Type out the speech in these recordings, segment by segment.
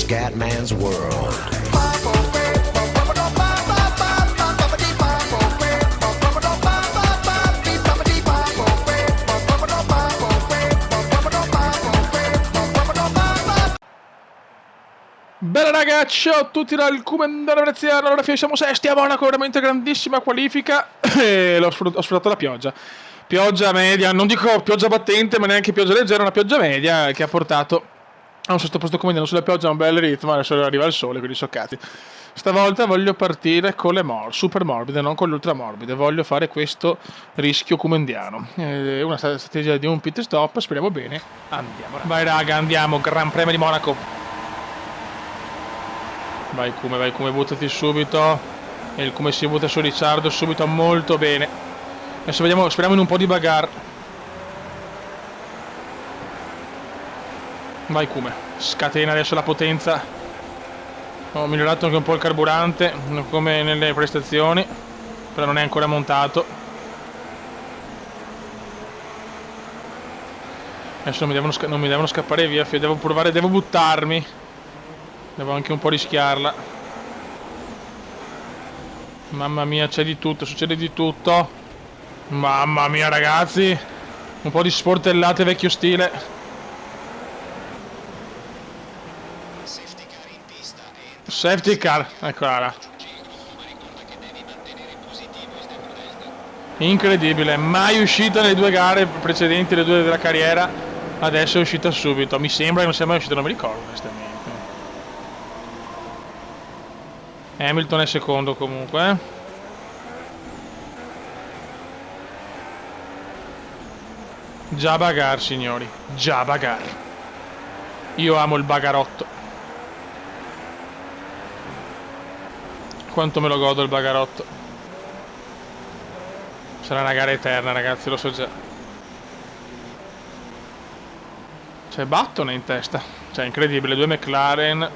Scatman's World. Bella ragazzi, ciao a tutti dal Comandante Veneziano. Allora siamo sesti a Monaco, veramente grandissima qualifica. E ho sfruttato la pioggia. Pioggia media, non dico pioggia battente, ma neanche pioggia leggera, una pioggia media che ha portato a un sesto posto comandante sulla pioggia, a un bel ritmo. Adesso arriva il sole, quindi soccati. Stavolta voglio partire con le super morbide, non con le ultra morbide. Voglio fare questo rischio comendiano. Una strategia di un pit stop, speriamo bene. Andiamo. Vai raga, andiamo, Gran Premio di Monaco. Vai come, buttati subito. E il come si butta su Ricciardo subito, molto bene. Adesso vediamo, speriamo in un po' di bagarre. Vai come, scatena adesso la potenza. Ho migliorato anche un po' il carburante, come nelle prestazioni, però non è ancora montato. Adesso non mi devono scappare via, devo provare, devo buttarmi. Devo anche un po' rischiarla. Mamma mia, c'è di tutto, succede di tutto. Mamma mia ragazzi, un po' di sportellate vecchio stile. Safety car, eccola là. Incredibile, mai uscita nelle due gare precedenti, le due della carriera. Adesso è uscita subito. Mi sembra che non sia mai uscita, non mi ricordo onestamente. Hamilton è secondo comunque. Già bagar signori, già bagar. Io amo il bagarotto. Quanto me lo godo il bagarotto. Sarà una gara eterna ragazzi, lo so già. C'è Button in testa. Cioè incredibile, due McLaren,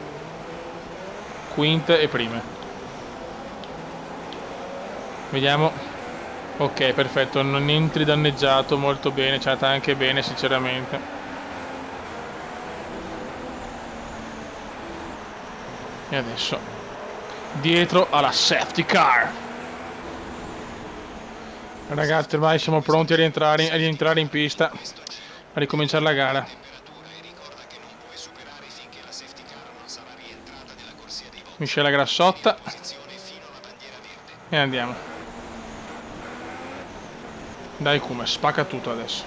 quinte e prime. Vediamo. Ok, perfetto, non entri danneggiato, molto bene, c'è anche bene sinceramente. E adesso dietro alla safety car. Ragazzi, ormai siamo pronti a rientrare in pista, a ricominciare la gara. Miscela grassotta. E andiamo. Dai come, spacca tutto adesso.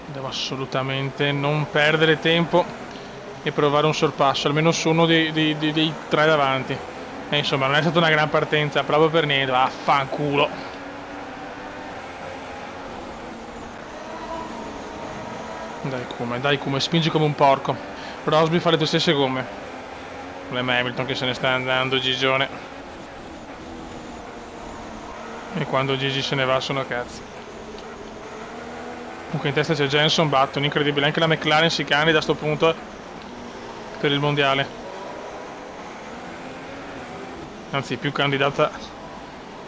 Devo assolutamente non perdere tempo e provare un sorpasso, almeno su uno dei tre davanti. E insomma, non è stata una gran partenza, proprio per niente, vaffanculo. Dai come, spingi come un porco. Rosby fa le tue stesse gomme. Problema Hamilton che se ne sta andando, Gigione. E quando Gigi se ne va sono cazzi. Comunque in testa c'è Jenson Button, incredibile. Anche la McLaren si candida a sto punto per il mondiale. Anzi, più candidata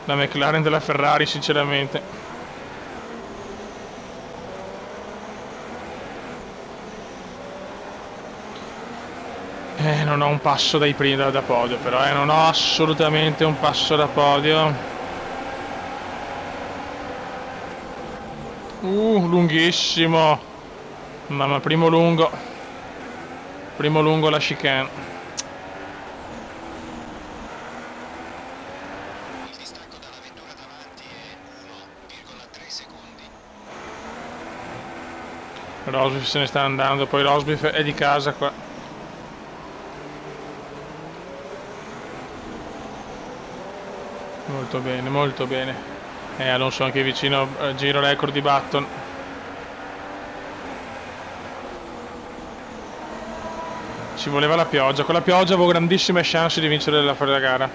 la McLaren della Ferrari sinceramente. Non ho un passo dai primi da podio, però non ho assolutamente un passo da podio. Lunghissimo. Mamma, primo lungo la chicane. Il distacco dalla vettura davanti è 1,3 secondi. Rosby se ne sta andando, poi Rosby è di casa qua. Molto bene, molto bene. Alonso anche vicino al giro record di Button. Ci voleva la pioggia, con la pioggia avevo grandissime chance di vincere la gara.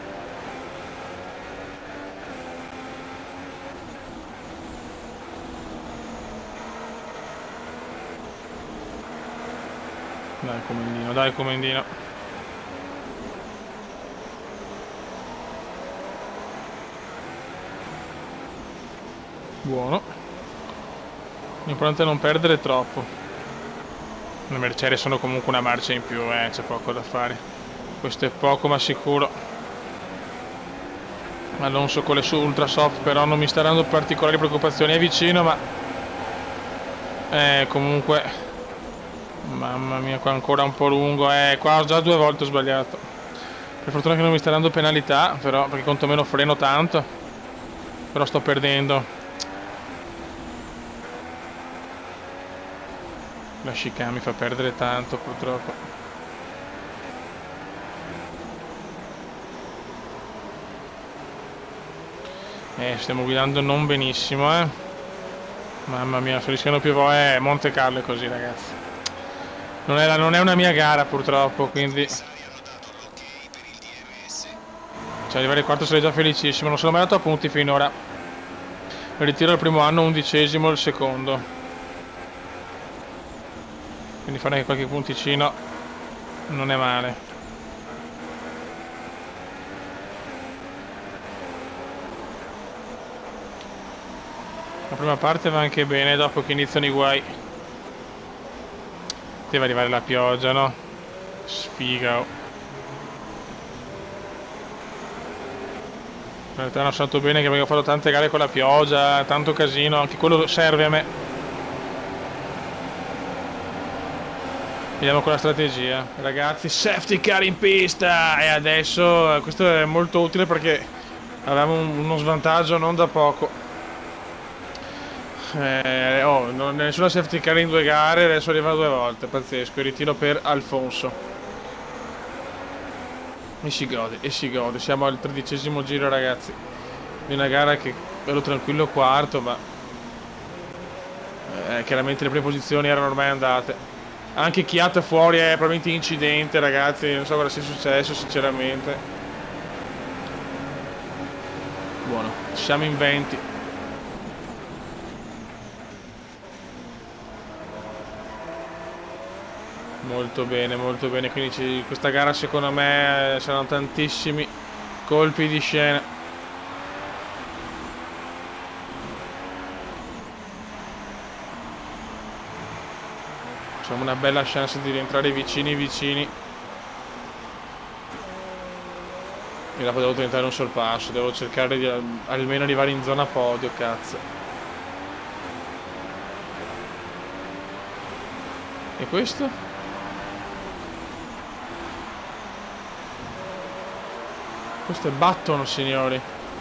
Dai comandino. Buono. L'importante è non perdere troppo. Le Mercedes sono comunque una marcia in più, c'è poco da fare. Questo è poco ma sicuro. Alonso con le sue ultra soft però non mi sta dando particolari preoccupazioni, è vicino ma comunque, mamma mia, qua ancora un po' lungo, qua ho già 2 volte sbagliato. Per fortuna che non mi sta dando penalità, però, perché quantomeno freno tanto, però sto perdendo. La chicane mi fa perdere tanto purtroppo. Stiamo guidando non benissimo, Mamma mia, sto rischiando più volte. Monte Carlo è così, ragazzi. Non è una mia gara purtroppo, quindi. Cioè, arrivare quarto sarei già felicissimo. Non sono mai andato a punti finora. Ritiro il primo anno, 11° il secondo. Quindi fare anche qualche punticino non è male. La prima parte va anche bene, dopo che iniziano i guai. Deve arrivare la pioggia, no? Sfiga. In realtà non ho fatto bene che avevo fatto tante gare con la pioggia, tanto casino, anche quello serve a me. Vediamo con la strategia. Ragazzi, safety car in pista! E adesso questo è molto utile perché avevamo uno svantaggio non da poco. Nessuna safety car in 2 gare, adesso arriva 2 volte, pazzesco. Il ritiro per Alfonso. E si gode, e si gode. Siamo al 13° giro, ragazzi. Di una gara che ero tranquillo quarto, ma chiaramente le prime posizioni erano ormai andate. Anche Chiat fuori è probabilmente incidente, ragazzi, non so cosa sia successo sinceramente. Buono, siamo in 20. Molto bene, quindi questa gara secondo me saranno tantissimi colpi di scena. Facciamo una bella chance di rientrare vicini. E dopo devo tentare un sorpasso, devo cercare di almeno arrivare in zona podio, cazzo. E questo? Questo è Button, signori.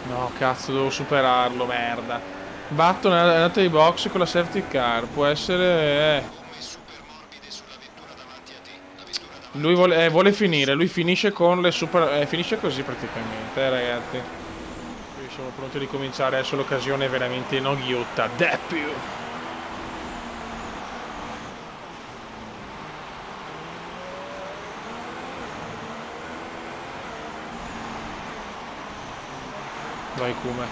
No, cazzo, devo superarlo, merda. Button è andato ai box con la safety car, può essere... Lui vuole finire, lui finisce con le super... finisce così praticamente, ragazzi. Quindi siamo pronti a ricominciare, adesso l'occasione è veramente no ghiotta. Deppio! Vai Kuma,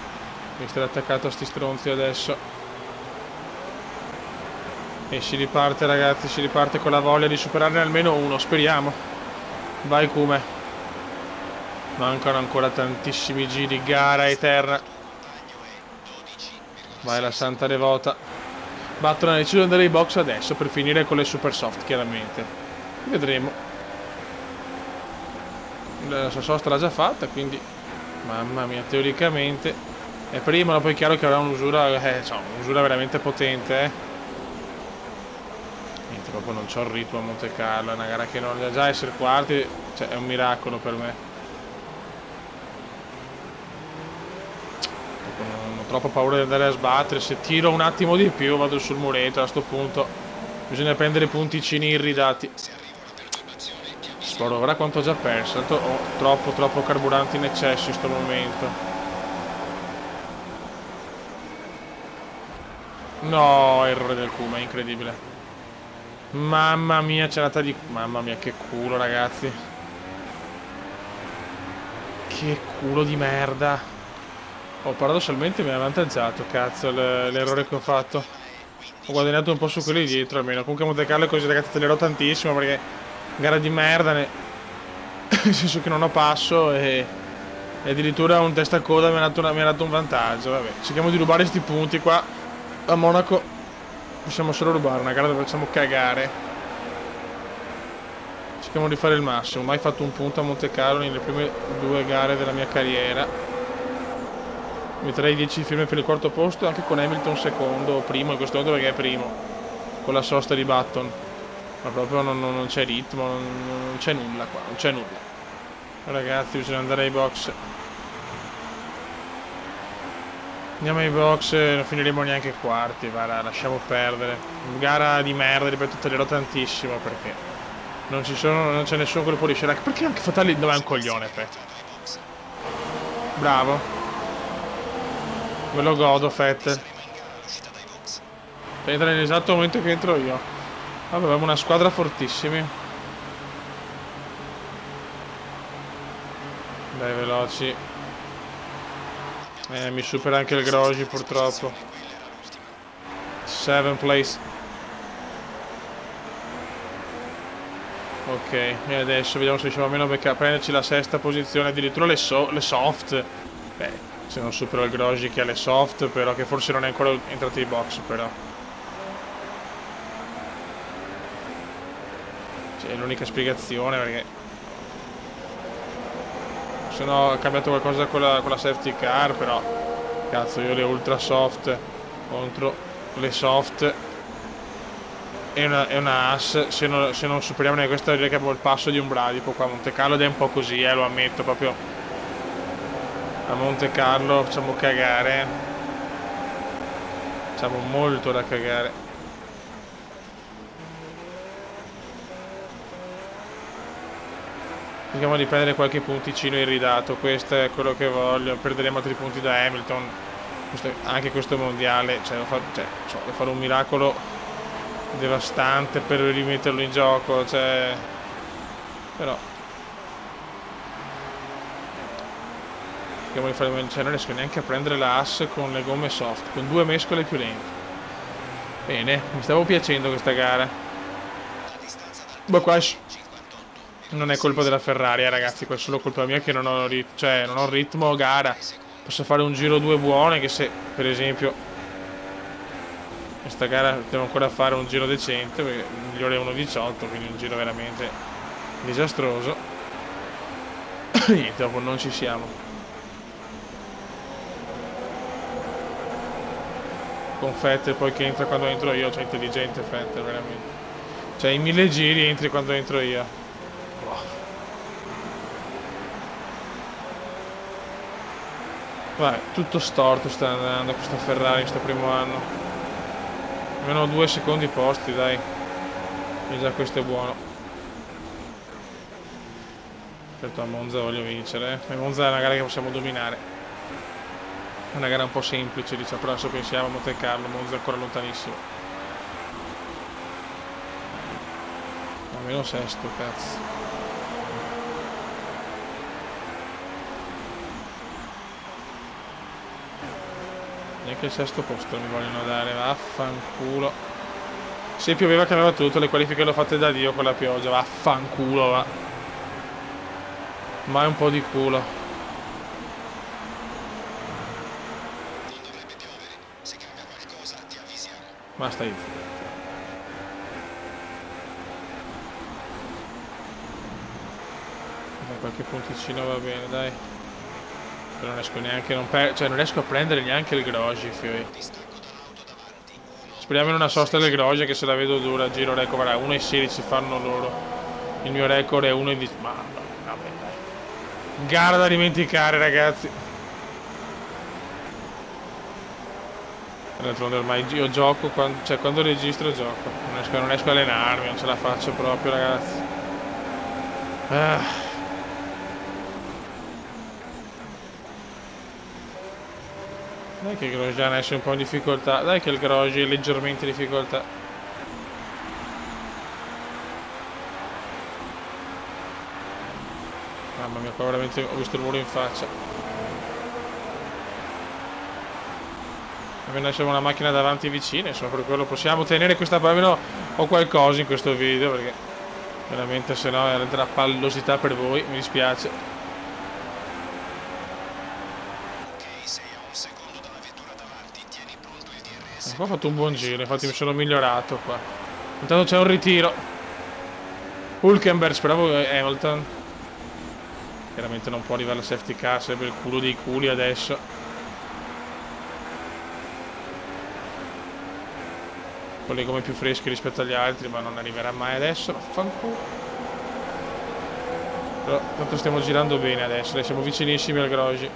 mi stai attaccato a sti stronzi adesso. E si riparte, ragazzi, si riparte con la voglia di superarne almeno uno, speriamo. Vai Kume. Mancano ancora tantissimi giri, gara eterna. Vai la santa devota. Button ha deciso di andare ai box adesso per finire con le super soft, chiaramente. Vedremo. La sua sosta l'ha già fatta, quindi... Mamma mia, teoricamente... È prima, ma poi è chiaro che avrà un'usura... un'usura veramente potente, Proprio non c'ho il ritmo a Monte Carlo, è una gara che non già essere quarti, cioè è un miracolo per me. Non ho troppo paura di andare a sbattere, se tiro un attimo di più vado sul muretto, a sto punto bisogna prendere punticini irridati. Spero ora quanto ho già perso, tanto ho troppo carburante in eccesso in sto momento. No, errore del Kuma, incredibile. Mamma mia, c'è andata di... Mamma mia, che culo, ragazzi. Che culo di merda. Paradossalmente mi ha avvantaggiato, cazzo, l'errore che ho fatto. Ho guadagnato un po' su quelli dietro, almeno. Comunque Monte Carlo è così, ragazzi, accelerò tantissimo perché... Gara di merda, nel senso che non ho passo e addirittura un testacoda mi ha dato un vantaggio. Vabbè, cerchiamo di rubare sti punti qua. A Monaco possiamo solo rubare, una gara dove facciamo cagare. Cerchiamo di fare il massimo. Mai fatto un punto a Monte Carlo nelle prime 2 gare della mia carriera. Metterei 10 firme per il quarto posto, anche con Hamilton secondo o primo in questo momento, perché è primo con la sosta di Button. Ma proprio non c'è ritmo, non c'è nulla qua, non c'è nulla. Ragazzi, bisogna andare ai box. Andiamo ai box, non finiremo neanche quarti, guarda, lasciamo perdere. Gara di merda, ripeto, toglierò tantissimo perché non c'è nessuno che lo può riuscire. Perché anche Fatali dove è un coglione, Fett? Bravo. Me lo godo, Fett. Entra nell'esatto momento che entro io. Vabbè, abbiamo una squadra fortissimi. Dai, veloci. Mi supera anche il Grosjean purtroppo. 7th place. Ok, e adesso vediamo se riusciamo almeno a prenderci la 6ª posizione. Addirittura le soft. Beh, se non supero il Grosjean che ha le soft, però che forse non è ancora entrato in box, però. Cioè, è l'unica spiegazione perché se no ha cambiato qualcosa con la safety car, però cazzo, io le ultra soft contro le soft è una as. Se non superiamo neanche questa, direi che abbiamo il passo di un bradipo qua a Monte Carlo, ed è un po' così, lo ammetto, proprio a Monte Carlo facciamo cagare, facciamo molto da cagare. Cerchiamo di prendere qualche punticino irridato, questo è quello che voglio. Perderemo altri punti da Hamilton, anche questo mondiale, cioè devo fare un miracolo devastante per rimetterlo in gioco, cioè, però cerchiamo di fare, cioè non riesco neanche a prendere la AS con le gomme soft, con 2 mescole più lente. Bene, mi stavo piacendo questa gara. Ma qua non è colpa della Ferrari, ragazzi, qua è solo colpa mia che non ho ritmo gara. Posso fare un giro 2 buone, che se per esempio questa gara devo ancora fare un giro decente, perché il migliore è 1.18, quindi un giro veramente disastroso. Niente, dopo non ci siamo. Con Vettel poi che entra quando entro io, cioè intelligente Vettel veramente. Cioè in 1000 giri entri quando entro io. Vabbè, tutto storto sta andando questa Ferrari in questo primo anno. Almeno 2 secondi posti, dai. E già questo è buono. Certo, a Monza voglio vincere. E Monza è una gara che possiamo dominare. È una gara un po' semplice, diciamo, però adesso pensiamo a Monte Carlo, Monza è ancora lontanissimo. Almeno 6º, cazzo. Neanche il 6º posto mi vogliono dare, vaffanculo. Se pioveva cambiava tutto, le qualifiche le ho fatte da Dio con la pioggia, vaffanculo, va. Ma è un po' di culo. Non dovrebbe piovere. Se cambia qualcosa ti avvisiamo. Ma stai. Qualche punticino va bene, dai. Non riesco neanche non riesco a prendere neanche il Grosjean, fio. Speriamo in una sosta del Grosjean, che se la vedo dura. Giro record, guarda, 1,16 fanno loro. Il mio record è 1,10. Ma vabbè, dai. Gara da dimenticare, ragazzi. D'altronde ormai io gioco quando registro gioco. Non riesco a allenarmi, non ce la faccio proprio, ragazzi. Dai che il Grosjean adesso è un po' in difficoltà. Dai che il Grosjean è leggermente in difficoltà. Mamma mia, qua veramente ho visto il muro in faccia. Almeno adesso abbiamo una macchina davanti vicina, insomma, per quello possiamo tenere questa. Almeno ho qualcosa in questo video, perché veramente se no è della pallosità per voi, mi dispiace. Qua ho fatto un buon giro, infatti mi sono migliorato qua. Intanto c'è un ritiro. Hülkenberg, speravo Hamilton. Chiaramente non può arrivare la safety car, sarebbe il culo dei culi adesso. Quelli come più freschi rispetto agli altri, ma non arriverà mai adesso. Vaffanculo. Però tanto stiamo girando bene adesso, siamo vicinissimi al Grosjean.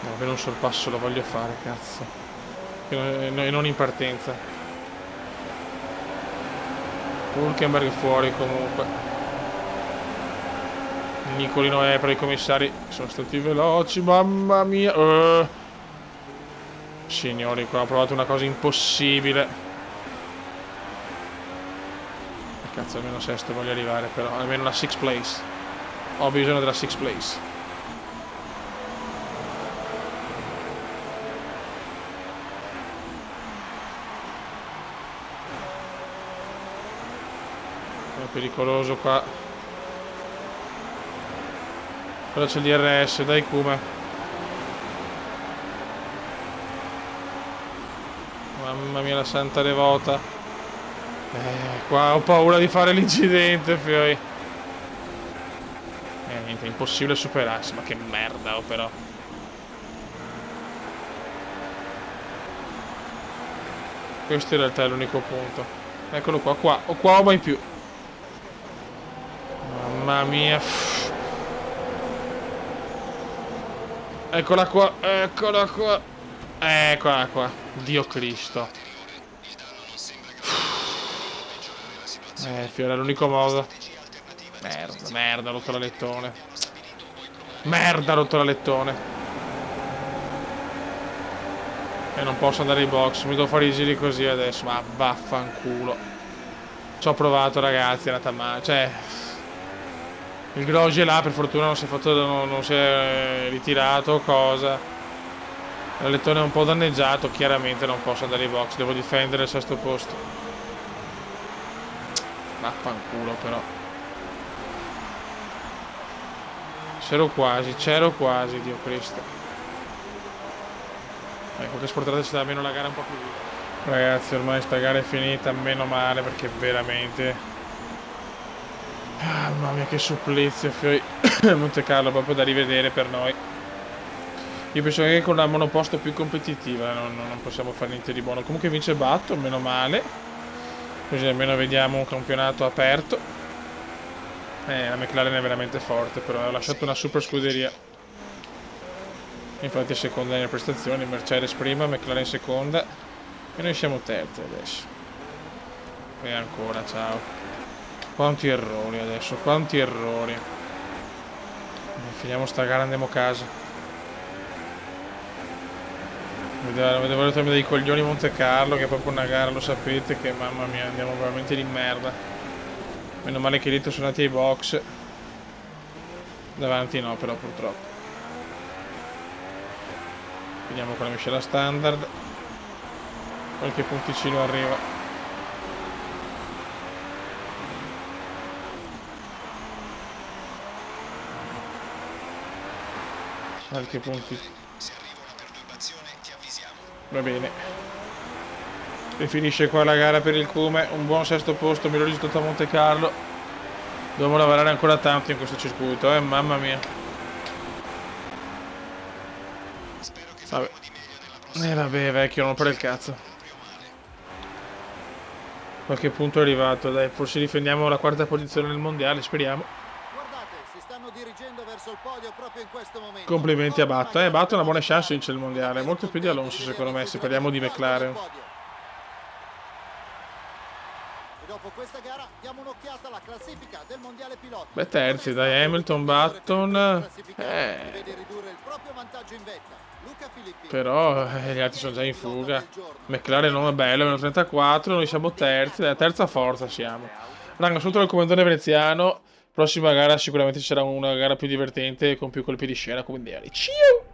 No, almeno un sorpasso lo voglio fare, cazzo. E non in partenza. Hülkenberg fuori comunque. Nicolino però i commissari sono stati veloci, mamma mia. Signori, qua ho provato una cosa impossibile. Cazzo, almeno sesto voglio arrivare, però almeno la 6th place. Ho bisogno della 6th place. È pericoloso qua. Però c'è il DRS, dai Kuma. Mamma mia, la santa devota. Qua ho paura di fare l'incidente, fioi. Niente, è impossibile superarsi, ma che merda, però. Questo in realtà è l'unico punto. Eccolo qua, qua o mai più. Mamma mia. Eccola qua, eccola qua. Eccola qua. Dio Cristo. Fiore, è l'unico modo. Merda, ha rotto la lettone. Merda, ha rotto la lettone. E non posso andare in box, mi devo fare i giri così adesso. Ma vaffanculo. Ci ho provato, ragazzi, è andata male. Cioè, il Grosjean là, per fortuna, non si è ritirato o cosa. La lettone è un po' danneggiato, chiaramente non posso andare in box, devo difendere il sesto posto. Vaffanculo però. C'ero quasi, Dio Cristo. Ecco che sportata ci dà almeno la gara un po' più viva. Ragazzi, ormai sta gara è finita, meno male, perché veramente... mamma mia, che supplizio, fioi. Monte Carlo proprio da rivedere per noi. Io penso che con la monoposto più competitiva non possiamo fare niente di buono. Comunque vince Button, meno male. Così almeno vediamo un campionato aperto. La McLaren è veramente forte, però ha lasciato una super scuderia. Infatti è seconda nelle prestazioni, Mercedes prima, McLaren seconda. E noi siamo terzi adesso. E ancora, ciao. Quanti errori adesso, quanti errori. Finiamo sta gara, andiamo a casa. Mi devo mettermi dei coglioni Monte Carlo, che è proprio una gara, lo sapete, che mamma mia, andiamo veramente di merda. Meno male che dietro sono andati ai box. Davanti no, però purtroppo. Vediamo con la miscela standard. Qualche punticino arriva. Qualche punti. Va bene. E finisce qua la gara per il Cume. Un buon sesto posto, miglior risultato a Monte Carlo. Dobbiamo lavorare ancora tanto in questo circuito, mamma mia. Vabbè. Vabbè, vecchio, non per il cazzo. Qualche punto è arrivato, dai, forse difendiamo la quarta posizione nel mondiale, speriamo. Verso il podio proprio in questo momento. Complimenti a Batto. Batto ha una buona chance di vincere il mondiale. Molto più di Alonso, secondo me, se parliamo di McLaren. Dopo questa gara diamo un'occhiata alla classifica del mondiale piloti. Beh, terzi, dai, Hamilton, Button. Però gli altri sono già in fuga. McLaren non è bello, meno 34, noi siamo terzi, dai, terza forza siamo. Raga, sotto il comandante veneziano. Prossima gara sicuramente ci sarà una gara più divertente con più colpi di scena come in Ciao!